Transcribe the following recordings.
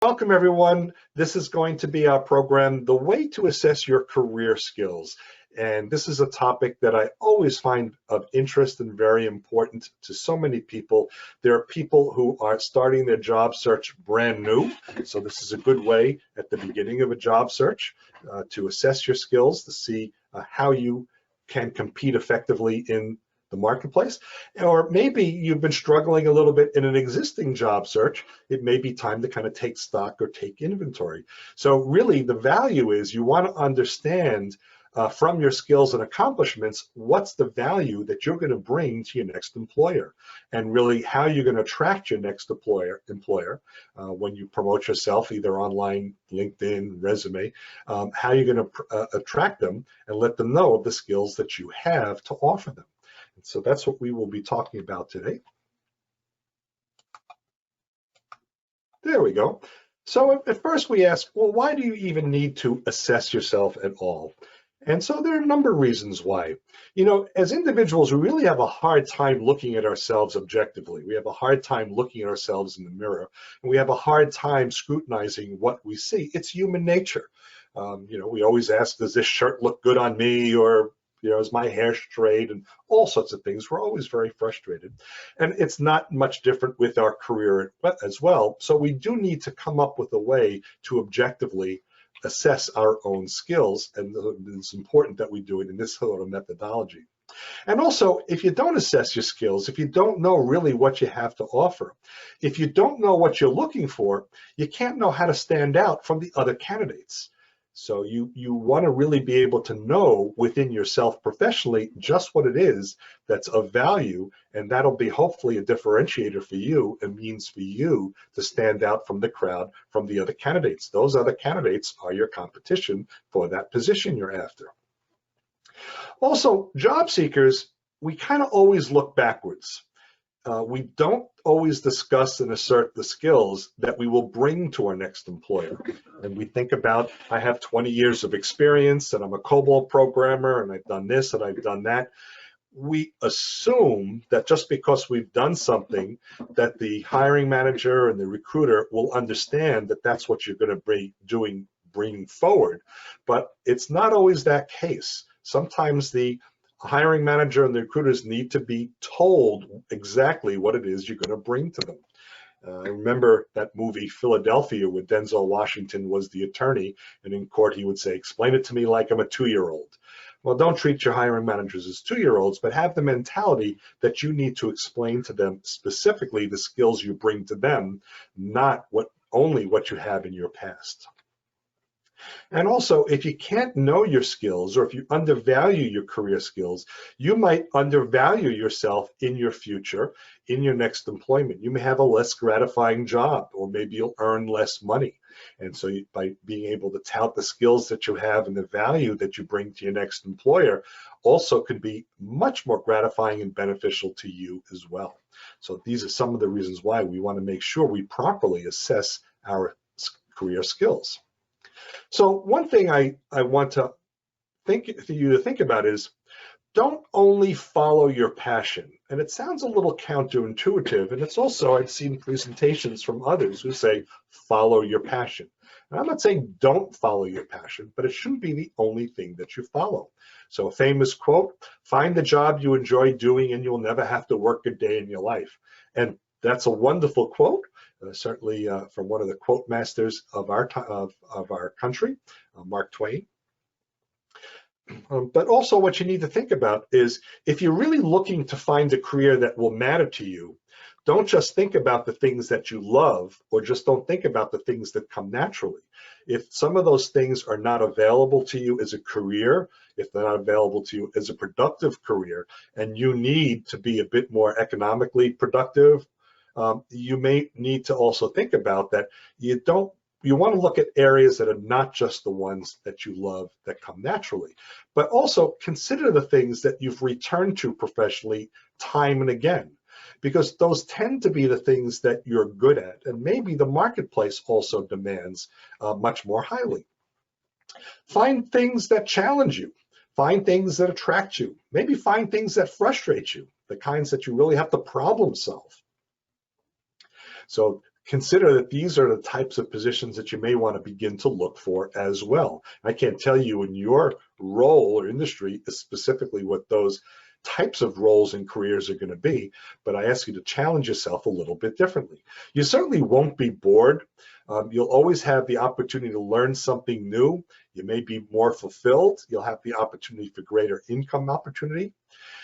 Welcome, everyone. This is going to be our program, The Way to Assess Your Career Skills. And this is a topic that I always find of interest and very important to so many people. There are people who are starting their job search brand new. So this is a good way at the beginning of a job search to assess your skills, to see how you can compete effectively in the marketplace. Or maybe you've been struggling a little bit in an existing job search. It may be time to kind of take stock or take inventory. So really the value is you want to understand from your skills and accomplishments, what's the value that you're going to bring to your next employer, and really how you're going to attract your next employer when you promote yourself, either online, LinkedIn, resume, how you're going to attract them and let them know of the skills that you have to offer them. And so that's what we will be talking about today. There we go. So at first we ask, well, why do you even need to assess yourself at all? And so there are a number of reasons why. You know, as individuals, we really have a hard time looking at ourselves objectively. We have a hard time looking at ourselves in the mirror, and we have a hard time scrutinizing what we see. It's human nature. You know, we always ask, does this shirt look good on me? Or, you know, is my hair straight? And all sorts of things. We're always very frustrated. And it's not much different with our career as well. So we do need to come up with a way to objectively assess our own skills, and it's important that we do it in this sort of methodology. And also, if you don't assess your skills, if you don't know really what you have to offer, if you don't know what you're looking for, you can't know how to stand out from the other candidates. So you want to really be able to know within yourself professionally just what it is that's of value, and that'll be hopefully a differentiator for you and means for you to stand out from the crowd, from the other candidates. Those other candidates are your competition for that position you're after. Also, job seekers, we kind of always look backwards. We don't always discuss and assert the skills that we will bring to our next employer. And we think about, I have 20 years of experience and I'm a COBOL programmer and I've done this and I've done that. We assume that just because we've done something that the hiring manager and the recruiter will understand that that's what you're going to be doing, bringing forward. But it's not always that case. Sometimes the hiring manager and the recruiters need to be told exactly what it is you're going to bring to them. I remember that movie Philadelphia, where Denzel Washington was the attorney, and in court he would say, explain it to me like I'm a 2-year-old. Well, don't treat your hiring managers as 2-year-olds, but have the mentality that you need to explain to them specifically the skills you bring to them, not only what you have in your past. And also, if you can't know your skills, or if you undervalue your career skills, you might undervalue yourself in your future, in your next employment. You may have a less gratifying job, or maybe you'll earn less money. And so by being able to tout the skills that you have and the value that you bring to your next employer also could be much more gratifying and beneficial to you as well. So these are some of the reasons why we want to make sure we properly assess our career skills. So one thing I want to for you to think about is, don't only follow your passion. And it sounds a little counterintuitive, and it's also, I've seen presentations from others who say, follow your passion. And I'm not saying don't follow your passion, but it shouldn't be the only thing that you follow. So a famous quote, find the job you enjoy doing and you'll never have to work a day in your life. And that's a wonderful quote. Certainly from one of the quote masters of our country, Mark Twain. But also what you need to think about is, if you're really looking to find a career that will matter to you, don't just think about the things that you love, or just don't think about the things that come naturally. If some of those things are not available to you as a career, if they're not available to you as a productive career, and you need to be a bit more economically productive, you may need to also think about that. You want to look at areas that are not just the ones that you love that come naturally, but also consider the things that you've returned to professionally time and again, because those tend to be the things that you're good at, and maybe the marketplace also demands much more highly. Find things that challenge you. Find things that attract you. Maybe find things that frustrate you, the kinds that you really have to problem solve. So consider that these are the types of positions that you may want to begin to look for as well. I can't tell you in your role or industry specifically what those types of roles and careers are going to be, but I ask you to challenge yourself a little bit differently. You certainly won't be bored. You'll always have the opportunity to learn something new. You may be more fulfilled. You'll have the opportunity for greater income opportunity.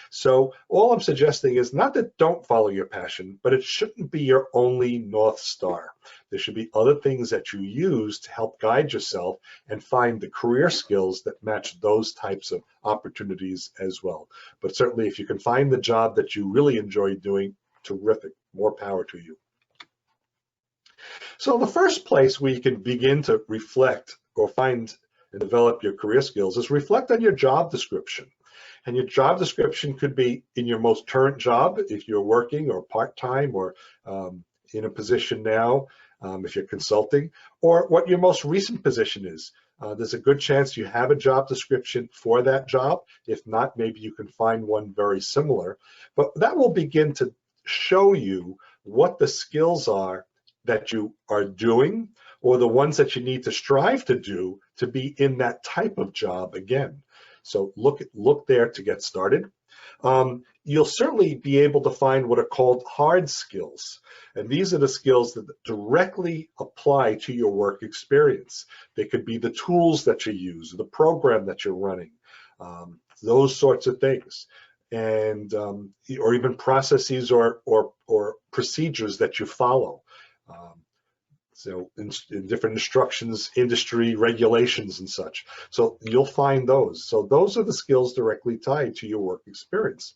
So all I'm suggesting is not that don't follow your passion, but it shouldn't be your only North Star. There should be other things that you use to help guide yourself and find the career skills that match those types of opportunities as well. But certainly if you can find the job that you really enjoy doing, terrific, more power to you. So the first place where you can begin to reflect or find and develop your career skills is reflect on your job description. And your job description could be in your most current job, if you're working or part-time or in a position now, if you're consulting, or what your most recent position is. There's a good chance you have a job description for that job. If not, maybe you can find one very similar. But that will begin to show you what the skills are that you are doing, or the ones that you need to strive to do to be in that type of job again. So look there to get started. You'll certainly be able to find what are called hard skills. And these are the skills that directly apply to your work experience. They could be the tools that you use, the program that you're running, those sorts of things. And or even processes or procedures that you follow. So in different instructions, industry regulations and such. So you'll find those. So those are the skills directly tied to your work experience.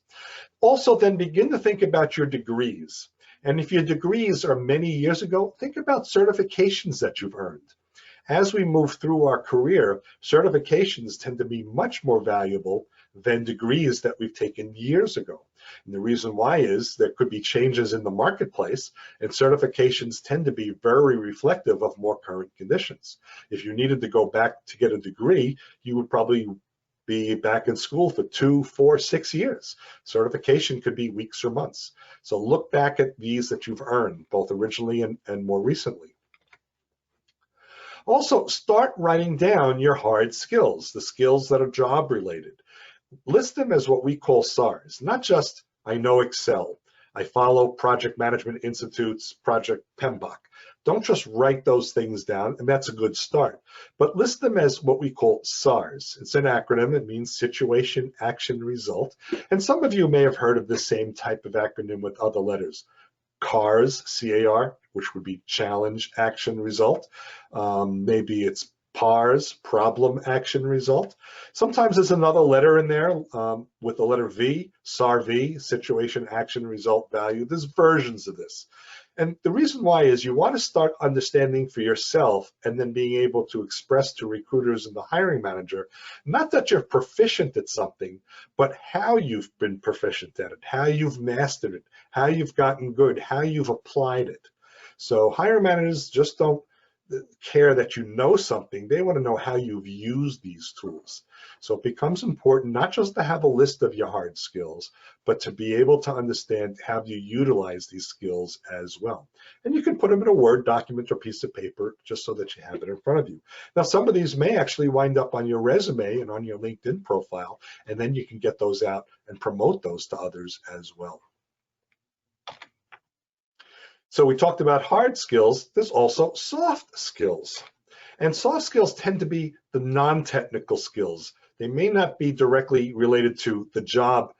Also then begin to think about your degrees. And if your degrees are many years ago, think about certifications that you've earned. As we move through our career, certifications tend to be much more valuable than degrees that we've taken years ago. And the reason why is there could be changes in the marketplace, and certifications tend to be very reflective of more current conditions. If you needed to go back to get a degree, you would probably be back in school for 2, 4, 6 years. Certification could be weeks or months. So look back at these that you've earned, both originally and more recently. Also, start writing down your hard skills, the skills that are job related. List them as what we call SARs, not just I know Excel, I follow Project Management Institute's Project PMBOK. Don't just write those things down, and that's a good start, but list them as what we call SARs. It's an acronym. It means Situation, Action, Result. And some of you may have heard of the same type of acronym with other letters. CARS, C-A-R, which would be Challenge, Action, Result. Maybe it's PARS, Problem, Action, Result. Sometimes there's another letter in there with the letter V, SAR-V, Situation, Action, Result, Value. There's versions of this. And the reason why is you want to start understanding for yourself and then being able to express to recruiters and the hiring manager, not that you're proficient at something, but how you've been proficient at it, how you've mastered it, how you've gotten good, how you've applied it. So hiring managers just don't care that you know something. They want to know how you've used these tools. So it becomes important not just to have a list of your hard skills, but to be able to understand how you utilize these skills as well. And you can put them in a Word document or piece of paper just so that you have it in front of you. Now, some of these may actually wind up on your resume and on your LinkedIn profile, and then you can get those out and promote those to others as well. So we talked about hard skills. There's also soft skills. And soft skills tend to be the non-technical skills. They may not be directly related to the job,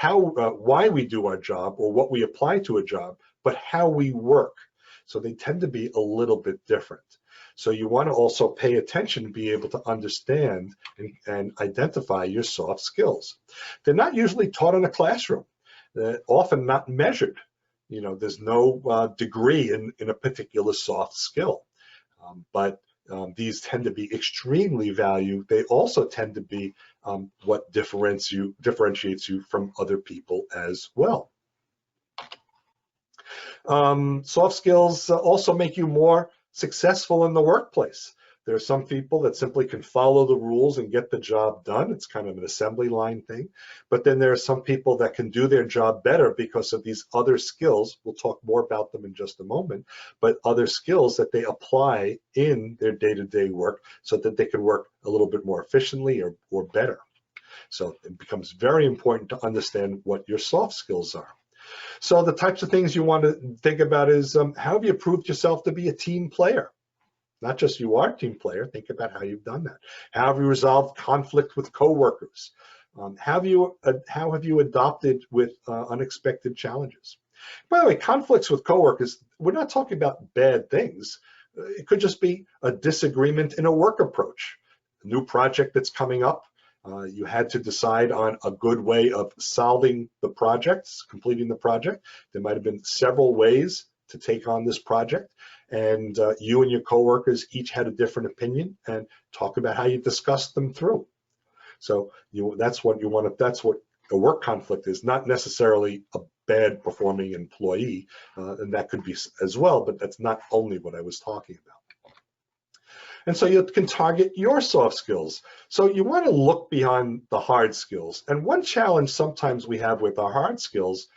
why we do our job or what we apply to a job, but how we work. So they tend to be a little bit different. So you want to also pay attention to be able to understand and identify your soft skills. They're not usually taught in a classroom. They're often not measured. You know, there's no degree in a particular soft skill, but these tend to be extremely valued. They also tend to be what differentiates you from other people as well. Soft skills also make you more successful in the workplace. There are some people that simply can follow the rules and get the job done. It's kind of an assembly line thing. But then there are some people that can do their job better because of these other skills. We'll talk more about them in just a moment, but other skills that they apply in their day-to-day work so that they can work a little bit more efficiently or better. So it becomes very important to understand what your soft skills are. So the types of things you want to think about is how have you proved yourself to be a team player? Not just you are a team player, think about how you've done that. How have you resolved conflict with coworkers? How have you adopted with unexpected challenges? By the way, conflicts with coworkers, we're not talking about bad things. It could just be a disagreement in a work approach. A new project that's coming up, you had to decide on a good way of solving the project, completing the project. There might have been several ways to take on this project, and you and your coworkers each had a different opinion, and talk about how you discussed them through. So that's what you want to, that's what a work conflict is, not necessarily a bad performing employee, and that could be as well, but that's not only what I was talking about. And so you can target your soft skills. So you want to look beyond the hard skills. And one challenge sometimes we have with our hard skills,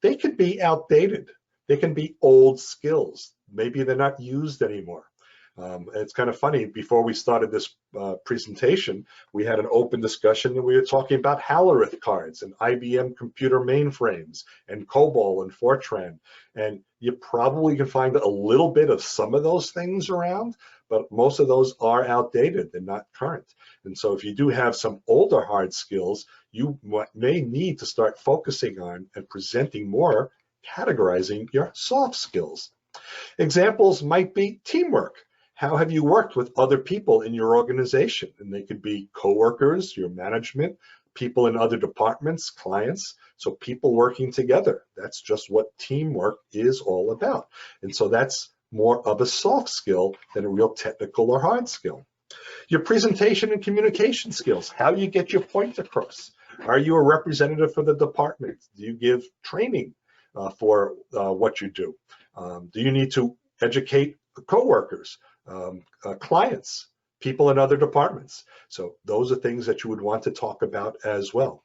they could be outdated. They can be old skills. Maybe they're not used anymore. It's kind of funny, before we started this presentation, we had an open discussion and we were talking about Hallerith cards and IBM computer mainframes and COBOL and Fortran. And you probably can find a little bit of some of those things around, but most of those are outdated. They're not current. And so if you do have some older hard skills, you may need to start focusing on and presenting more, categorizing your soft skills. Examples might be teamwork. How have you worked with other people in your organization? And they could be coworkers, your management, people in other departments, clients. So people working together. That's just what teamwork is all about. And so that's more of a soft skill than a real technical or hard skill. Your presentation and communication skills, how you get your point across. Are you a representative for the department? Do you give training for what you do? Do you need to educate coworkers, clients, people in other departments? So those are things that you would want to talk about as well.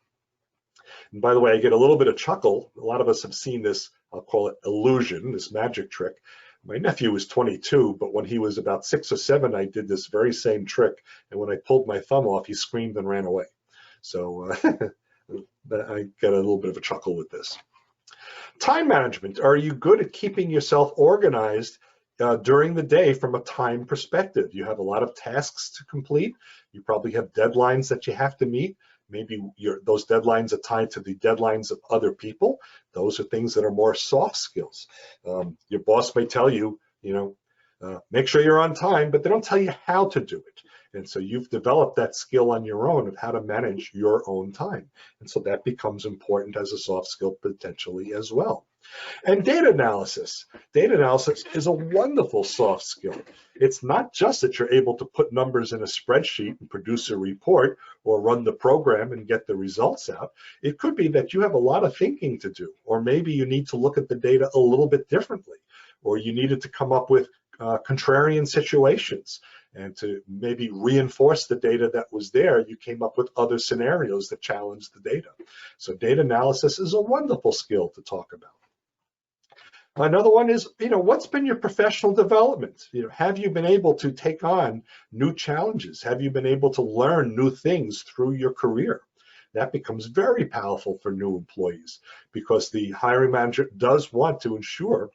And by the way, I get a little bit of chuckle. A lot of us have seen this, I'll call it illusion, this magic trick. My nephew was 22, but when he was about 6 or 7, I did this very same trick. And when I pulled my thumb off, he screamed and ran away. So I got a little bit of a chuckle with this. Time management. Are you good at keeping yourself organized during the day from a time perspective? You have a lot of tasks to complete. You probably have deadlines that you have to meet. Maybe those deadlines are tied to the deadlines of other people. Those are things that are more soft skills. Your boss may tell you, make sure you're on time, but they don't tell you how to do it. And so you've developed that skill on your own of how to manage your own time. And so that becomes important as a soft skill potentially as well. And data analysis. Data analysis is a wonderful soft skill. It's not just that you're able to put numbers in a spreadsheet and produce a report or run the program and get the results out. It could be that you have a lot of thinking to do, or maybe you need to look at the data a little bit differently, or you needed to come up with contrarian situations, and to maybe reinforce the data that was there, you came up with other scenarios that challenged the data. So data analysis is a wonderful skill to talk about. Another one is, what's been your professional development? Have you been able to take on new challenges? Have you been able to learn new things through your career? That becomes very powerful for new employees, because the hiring manager does want to ensure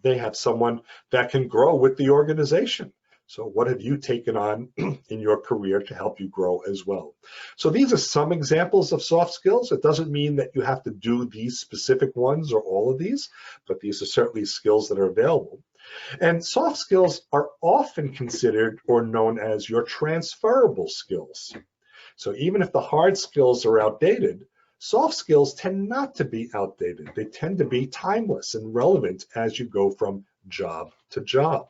they have someone that can grow with the organization. So what have you taken on in your career to help you grow as well? So these are some examples of soft skills. It doesn't mean that you have to do these specific ones or all of these, but these are certainly skills that are available. And soft skills are often considered or known as your transferable skills. So even if the hard skills are outdated, soft skills tend not to be outdated. They tend to be timeless and relevant as you go from job to job.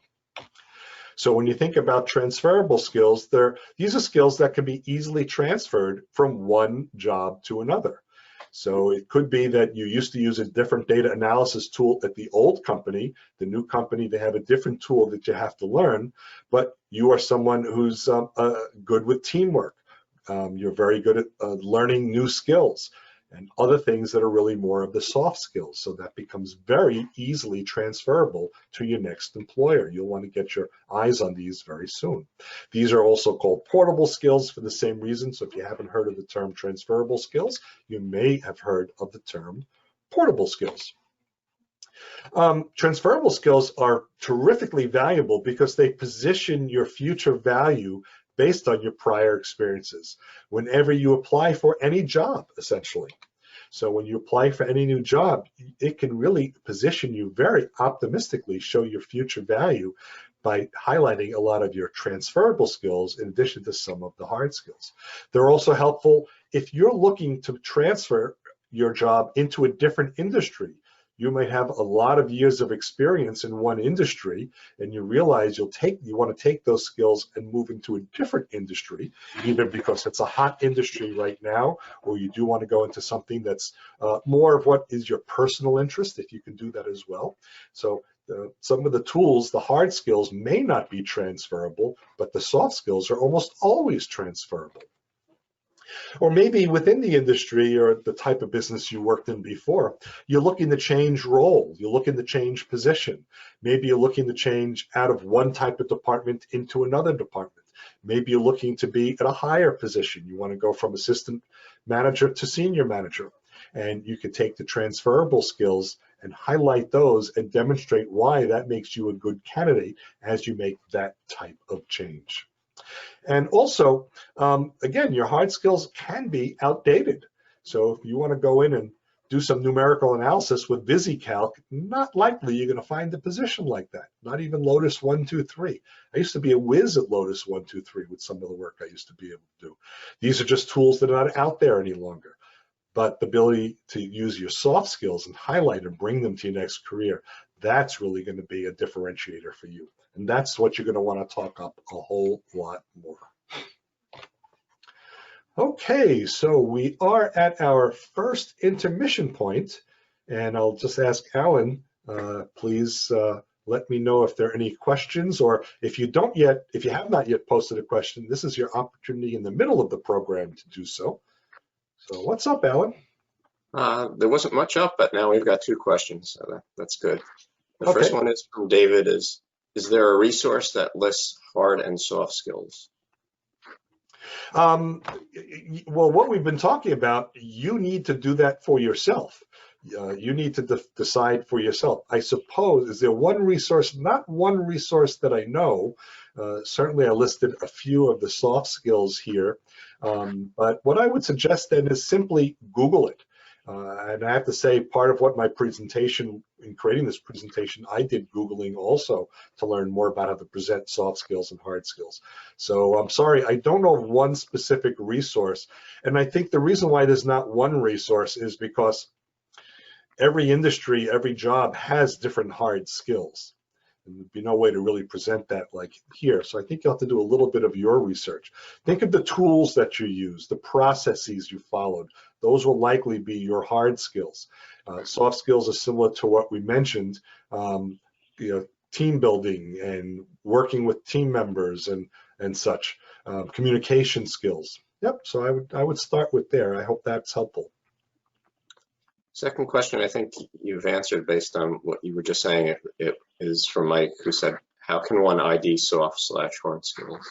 So when you think about transferable skills, these are skills that can be easily transferred from one job to another. So it could be that you used to use a different data analysis tool at the old company. The new company, they have a different tool that you have to learn, but you are someone who's good with teamwork. You're very good at learning new skills and other things that are really more of the soft skills. So that becomes very easily transferable to your next employer. You'll want to get your eyes on these very soon. These are also called portable skills for the same reason. So if you haven't heard of the term transferable skills, you may have heard of the term portable skills. Transferable skills are terrifically valuable because they position your future value based on your prior experiences whenever you apply for any job, essentially. So when you apply for any new job, it can really position you very optimistically, show your future value by highlighting a lot of your transferable skills in addition to some of the hard skills. They're also helpful if you're looking to transfer your job into a different industry. You might have a lot of years of experience in one industry, and you realize you want to take those skills and move into a different industry, either because it's a hot industry right now, or you do want to go into something that's more of what is your personal interest, if you can do that as well. So some of the tools, the hard skills, may not be transferable, but the soft skills are almost always transferable. Or maybe within the industry or the type of business you worked in before, you're looking to change role, you're looking to change position. Maybe you're looking to change out of one type of department into another department. Maybe you're looking to be at a higher position. You want to go from assistant manager to senior manager. And you can take the transferable skills and highlight those and demonstrate why that makes you a good candidate as you make that type of change. And also, again, your hard skills can be outdated. So if you want to go in and do some numerical analysis with VisiCalc, not likely you're going to find a position like that, not even Lotus 1-2-3. I used to be a whiz at Lotus 1-2-3 with some of the work I used to be able to do. These are just tools that are not out there any longer. But the ability to use your soft skills and highlight and bring them to your next career, that's really going to be a differentiator for you. And that's what you're going to want to talk up a whole lot more. Okay, so we are at our first intermission point, and I'll just ask Alan, please let me know if there are any questions, or if you have not yet posted a question, this is your opportunity in the middle of the program to do so. So what's up, Alan? There wasn't much up, but now we've got 2 questions, so that's good. The first one is from David, is there a resource that lists hard and soft skills? Well, what we've been talking about, you need to do that for yourself. You need to decide for yourself. I suppose, is there one resource? Not one resource that I know. Certainly I listed a few of the soft skills here, but what I would suggest then is simply Google it. And I have to say, part of what my presentation, in creating this presentation, I did Googling also to learn more about how to present soft skills and hard skills. So I'm sorry, I don't know of one specific resource. And I think the reason why there's not one resource is because every industry, every job has different hard skills. And there'd be no way to really present that like here. So I think you'll have to do a little bit of your research. Think of the tools that you use, the processes you followed. Those will likely be your hard skills. Soft skills are similar to what we mentioned, team building and working with team members and such, communication skills. Yep, so I would start with there. I hope that's helpful. Second question, I think you've answered based on what you were just saying. It is from Mike, who said, how can one ID soft/hard skills?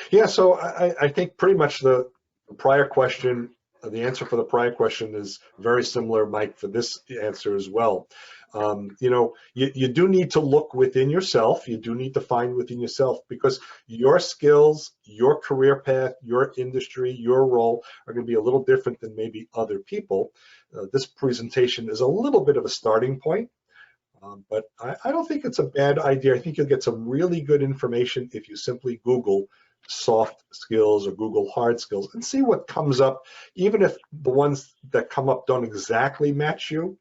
Yeah, so I think pretty much the prior question, the answer for the prior question is very similar, Mike, for this answer as well. You do need to look within yourself. You do need to find within yourself, because your skills, your career path, your industry, your role are going to be a little different than maybe other people. This presentation is a little bit of a starting point, but I don't think it's a bad idea. I think you'll get some really good information if you simply Google soft skills or Google hard skills and see what comes up. Even if the ones that come up don't exactly match you,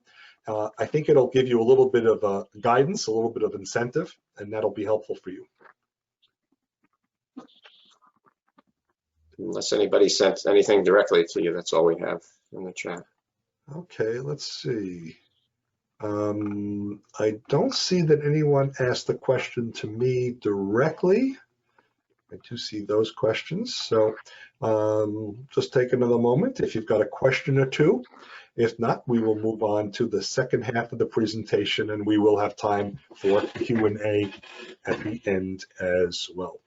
I think it'll give you a little bit of guidance, a little bit of incentive, and that'll be helpful for you. Unless anybody sent anything directly to you, that's all we have in the chat. Okay, let's see. I don't see that anyone asked the question to me directly. I do see those questions. So just take another moment if you've got a question or two. If not, we will move on to the second half of the presentation, and we will have time for Q&A at the end as well.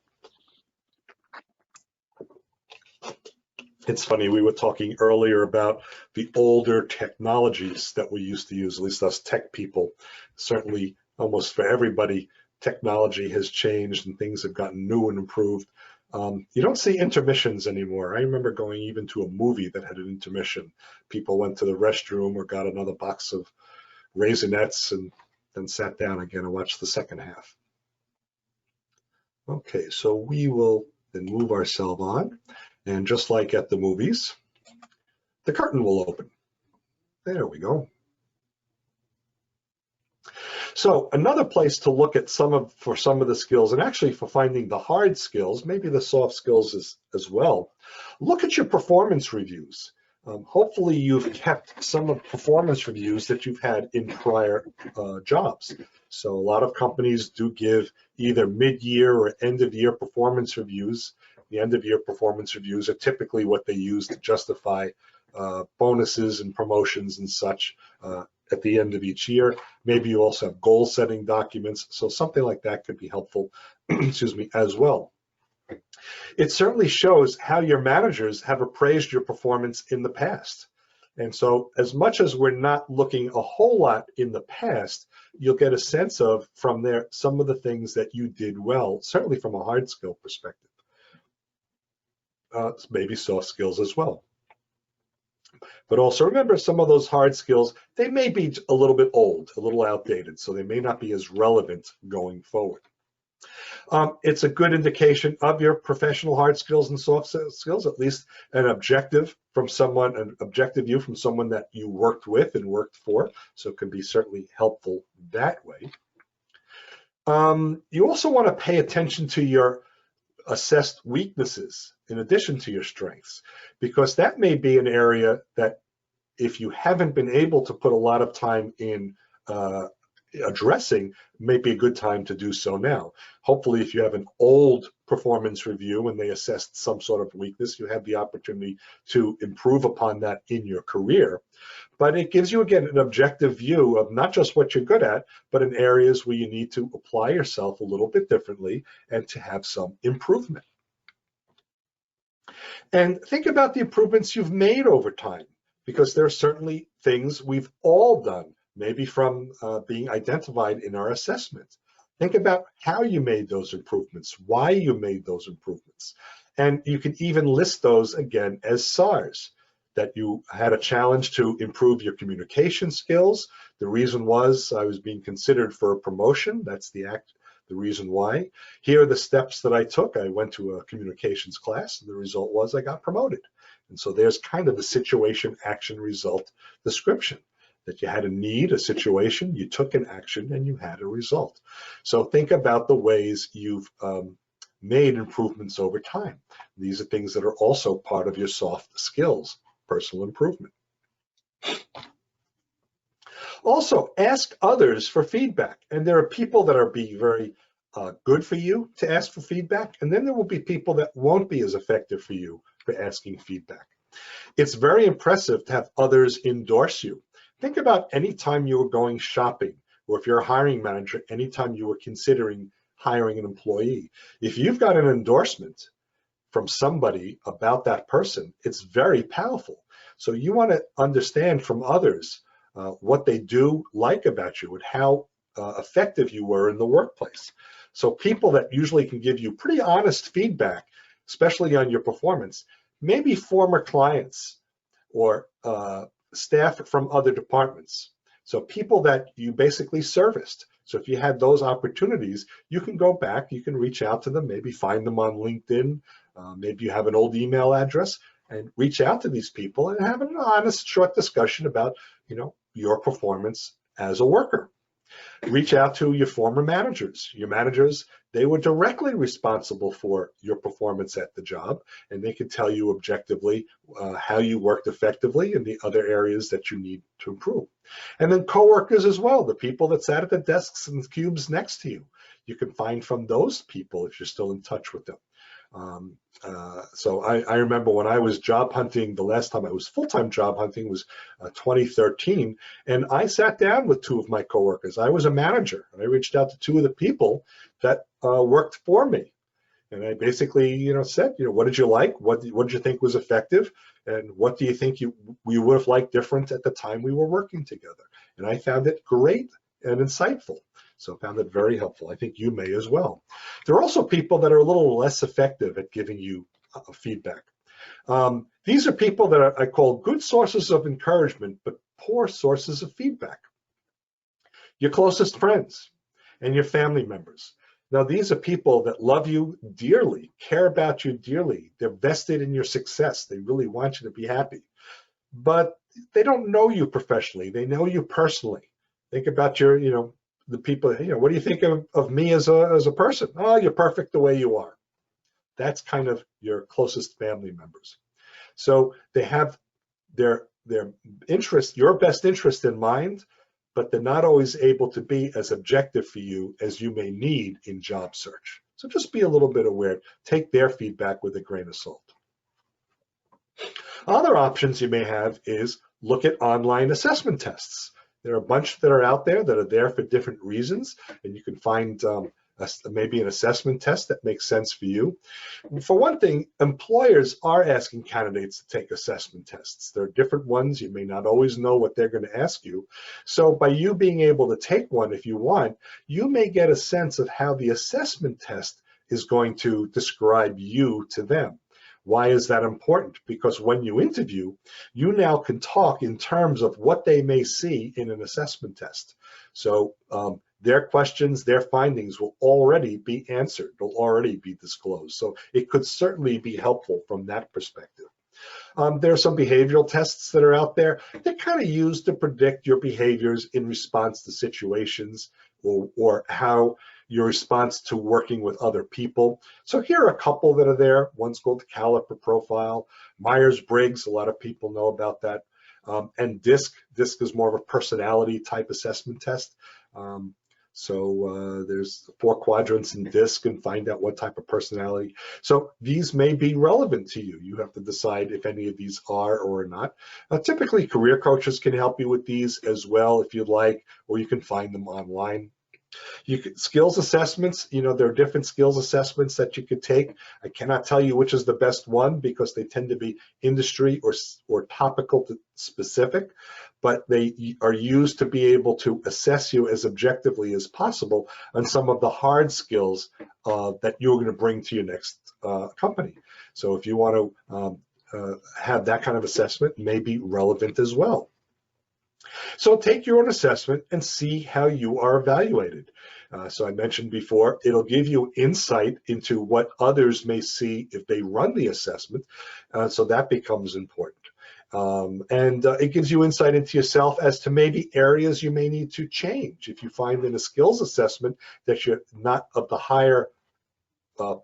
It's funny, we were talking earlier about the older technologies that we used to use, at least us tech people. Certainly, almost for everybody, technology has changed and things have gotten new and improved. You don't see intermissions anymore. I remember going even to a movie that had an intermission. People went to the restroom or got another box of Raisinets and then sat down again and watched the second half. Okay, so we will then move ourselves on. And just like at the movies, the curtain will open. There we go. So another place to look at for some of the skills, and actually for finding the hard skills, maybe the soft skills as well, look at your performance reviews. Hopefully you've kept some of the performance reviews that you've had in prior jobs. So a lot of companies do give either mid-year or end-of-year performance reviews. The end-of-year performance reviews are typically what they use to justify bonuses and promotions and such at the end of each year. Maybe you also have goal-setting documents, so something like that could be helpful, excuse me, as well. It certainly shows how your managers have appraised your performance in the past. And so as much as we're not looking a whole lot in the past, you'll get a sense of from there some of the things that you did well, certainly from a hard skill perspective. Maybe soft skills as well. But also remember, some of those hard skills, they may be a little bit old, a little outdated, so they may not be as relevant going forward. It's a good indication of your professional hard skills and soft skills, at least an objective from someone, an objective view from someone that you worked with and worked for, so it can be certainly helpful that way. You also want to pay attention to your assessed weaknesses in addition to your strengths, because that may be an area that if you haven't been able to put a lot of time in addressing, may be a good time to do so now. Hopefully, if you have an old performance review and they assessed some sort of weakness, you have the opportunity to improve upon that in your career. But it gives you, again, an objective view of not just what you're good at, but in areas where you need to apply yourself a little bit differently and to have some improvement. And think about the improvements you've made over time, because there are certainly things we've all done, maybe from being identified in our assessment. Think about how you made those improvements, why you made those improvements. And you can even list those again as SARs, that you had a challenge to improve your communication skills. The reason was I was being considered for a promotion. That's the reason why. Here are the steps that I took. I went to a communications class, and the result was I got promoted. And so there's kind of the situation, action, result description, that you had a need, a situation, you took an action, and you had a result. So think about the ways you've made improvements over time. These are things that are also part of your soft skills, personal improvement. Also, ask others for feedback. And there are people that are being very good for you to ask for feedback, and then there will be people that won't be as effective for you for asking feedback. It's very impressive to have others endorse you. Think about any time you were going shopping, or if you're a hiring manager, anytime you were considering hiring an employee. If you've got an endorsement from somebody about that person, it's very powerful. So you want to understand from others what they do like about you and how effective you were in the workplace. So people that usually can give you pretty honest feedback, especially on your performance, maybe former clients or staff from other departments. So people that you basically serviced. So if you had those opportunities, you can go back, you can reach out to them, maybe find them on LinkedIn, maybe you have an old email address, and reach out to these people and have an honest, short discussion about, your performance as a worker. Reach out to your former managers. Your managers, they were directly responsible for your performance at the job, and they can tell you objectively how you worked effectively and the other areas that you need to improve. And then coworkers as well, the people that sat at the desks and cubes next to you. You can find from those people if you're still in touch with them. So I remember when I was job hunting, the last time I was full-time job hunting was 2013, and I sat down with two of my coworkers. I was a manager, and I reached out to two of the people that worked for me. And I basically, said, what did you like? What did you think was effective? And what do you think we would have liked different at the time we were working together? And I found it great and insightful. So I found it very helpful. I think you may as well. There are also people that are a little less effective at giving you feedback. These are people that I call good sources of encouragement, but poor sources of feedback. Your closest friends and your family members. Now, these are people that love you dearly, care about you dearly. They're vested in your success. They really want you to be happy. But they don't know you professionally. They know you personally. Think about your, the people, what do you think of me as a person? Oh, you're perfect the way you are. That's kind of your closest family members. So they have their interest, your best interest in mind, but they're not always able to be as objective for you as you may need in job search. So just be a little bit aware. Take their feedback with a grain of salt. Other options you may have is look at online assessment tests. There are a bunch that are out there that are there for different reasons, and you can find maybe an assessment test that makes sense for you. For one thing, employers are asking candidates to take assessment tests. There are different ones. You may not always know what they're going to ask you. So by you being able to take one if you want, you may get a sense of how the assessment test is going to describe you to them. Why is that important? Because when you interview, you now can talk in terms of what they may see in an assessment test. So their questions, their findings will already be answered, they'll already be disclosed. So it could certainly be helpful from that perspective. There are some behavioral tests that are out there. They're kind of used to predict your behaviors in response to situations or how your response to working with other people. So here are a couple that are there. One's called the Caliper Profile, Myers-Briggs, a lot of people know about that, and DISC. DISC is more of a personality type assessment test. So there's 4 quadrants in DISC and find out what type of personality. So these may be relevant to you. You have to decide if any of these are or are not. Typically, career coaches can help you with these as well if you'd like, or you can find them online. Skills assessments, there are different skills assessments that you could take. I cannot tell you which is the best one because they tend to be industry or topical to specific, but they are used to be able to assess you as objectively as possible on some of the hard skills that you're going to bring to your next company. So if you want to have that kind of assessment, it may be relevant as well. So take your own assessment and see how you are evaluated. So I mentioned before, it'll give you insight into what others may see if they run the assessment. So that becomes important. And it gives you insight into yourself as to maybe areas you may need to change. If you find in a skills assessment that you're not of the higher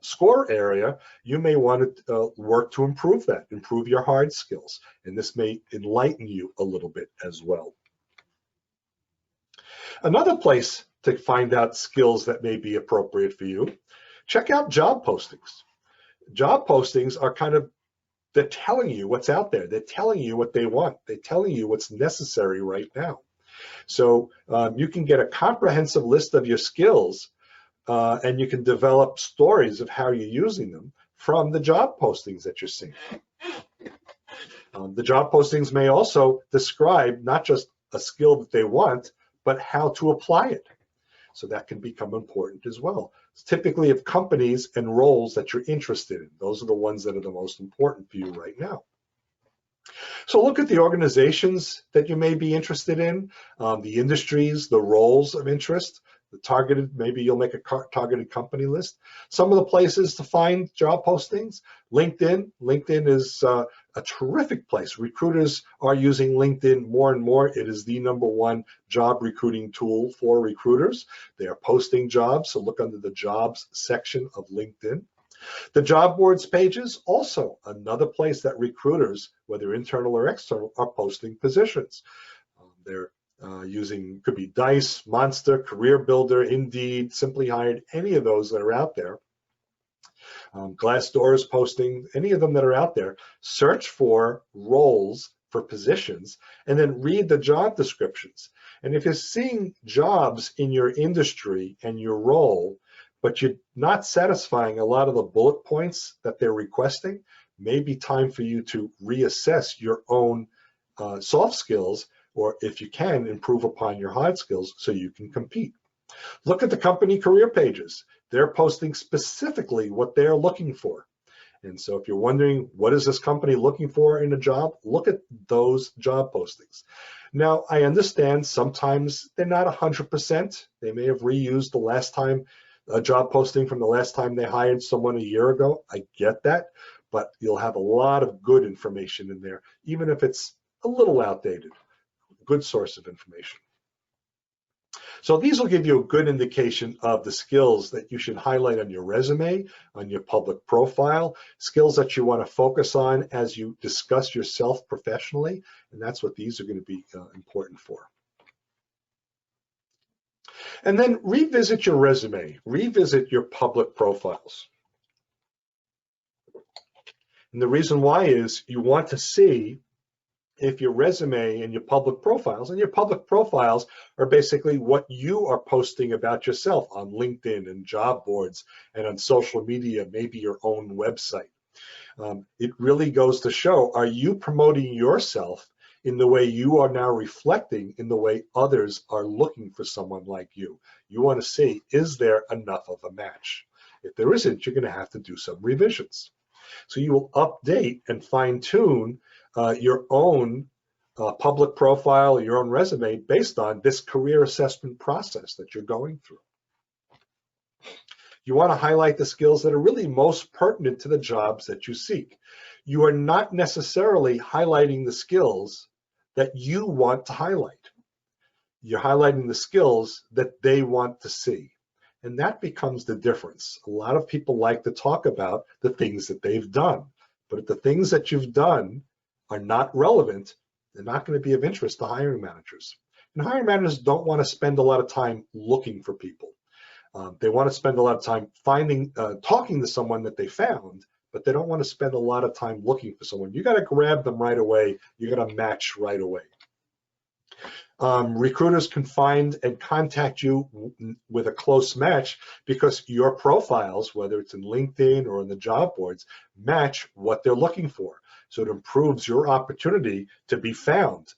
score area, you may want to work to improve that, improve your hard skills. And this may enlighten you a little bit as well. Another place to find out skills that may be appropriate for you, check out job postings. Job postings are they're telling you what's out there. They're telling you what they want. They're telling you what's necessary right now. So you can get a comprehensive list of your skills and you can develop stories of how you're using them from the job postings that you're seeing. The job postings may also describe not just a skill that they want, but how to apply it. So that can become important as well. It's typically of companies and roles that you're interested in. Those are the ones that are the most important for you right now. So look at the organizations that you may be interested in, the industries, the roles of interest, the targeted, maybe you'll make a targeted company list. Some of the places to find job postings, LinkedIn. LinkedIn is a terrific place. Recruiters are using LinkedIn more and more. It is the #1 job recruiting tool for recruiters. They are posting jobs, so look under the jobs section of LinkedIn. The job boards pages, also another place that recruiters, whether internal or external, are posting positions. They're using, could be Dice, Monster, Career Builder, Indeed, Simply Hired, any of those that are out there. Glassdoor is posting, any of them that are out there. Search for roles, for positions, and then read the job descriptions. And if you're seeing jobs in your industry and your role, but you're not satisfying a lot of the bullet points that they're requesting, maybe time for you to reassess your own soft skills, or if you can, improve upon your hard skills so you can compete. Look at the company career pages. They're posting specifically what they're looking for. And so if you're wondering, what is this company looking for in a job? Look at those job postings. Now, I understand sometimes they're not 100%. They may have reused the last time a job posting from the last time they hired someone a year ago. I get that, but you'll have a lot of good information in there, even if it's a little outdated. Good source of information. So these will give you a good indication of the skills that you should highlight on your resume, on your public profile, skills that you want to focus on as you discuss yourself professionally, and that's what these are going to be important for. And then revisit your resume, revisit your public profiles. And the reason why is you want to see if your resume and your public profiles are basically what you are posting about yourself on LinkedIn and job boards and on social media, maybe your own website. It really goes to show, are you promoting yourself in the way you are now reflecting in the way others are looking for someone like you? You want to see, is there enough of a match? If there isn't, you're going to have to do some revisions. So you will update and fine tune your own public profile, your own resume based on this career assessment process that you're going through. You want to highlight the skills that are really most pertinent to the jobs that you seek. You are not necessarily highlighting the skills that you want to highlight. You're highlighting the skills that they want to see. And that becomes the difference. A lot of people like to talk about the things that they've done, but if the things that you've done are not relevant, they're not going to be of interest to hiring managers. And hiring managers don't want to spend a lot of time looking for people. They want to spend a lot of time talking to someone that they found, but they don't want to spend a lot of time looking for someone. You got to grab them right away. You got to match right away. Recruiters can find and contact you with a close match because your profiles, whether it's in LinkedIn or in the job boards, match what they're looking for. So it improves your opportunity to be found,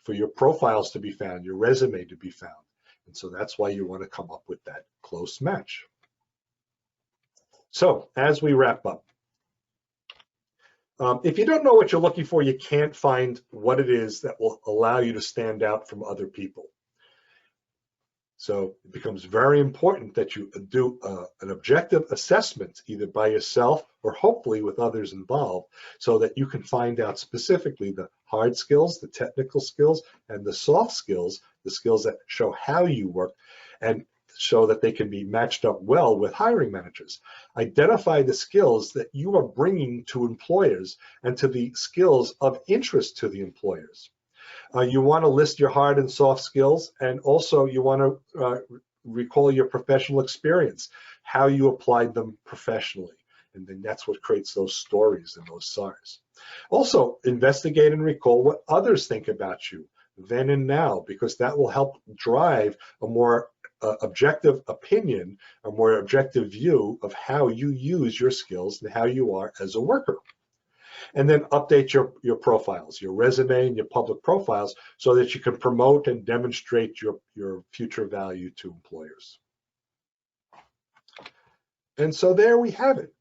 for your profiles to be found, your resume to be found. And so that's why you want to come up with that close match. So as we wrap up, if you don't know what you're looking for, you can't find what it is that will allow you to stand out from other people. So it becomes very important that you do an objective assessment, either by yourself or hopefully with others involved, so that you can find out specifically the hard skills, the technical skills, and the soft skills, the skills that show how you work and show that they can be matched up well with hiring managers. Identify the skills that you are bringing to employers and to the skills of interest to the employers. You want to list your hard and soft skills, and also you want to recall your professional experience, how you applied them professionally. And then that's what creates those stories and those SARs. Also, investigate and recall what others think about you then and now, because that will help drive a more objective opinion, a more objective view of how you use your skills and how you are as a worker. And then update your profiles, your resume and your public profiles, so that you can promote and demonstrate your future value to employers. And so there we have it.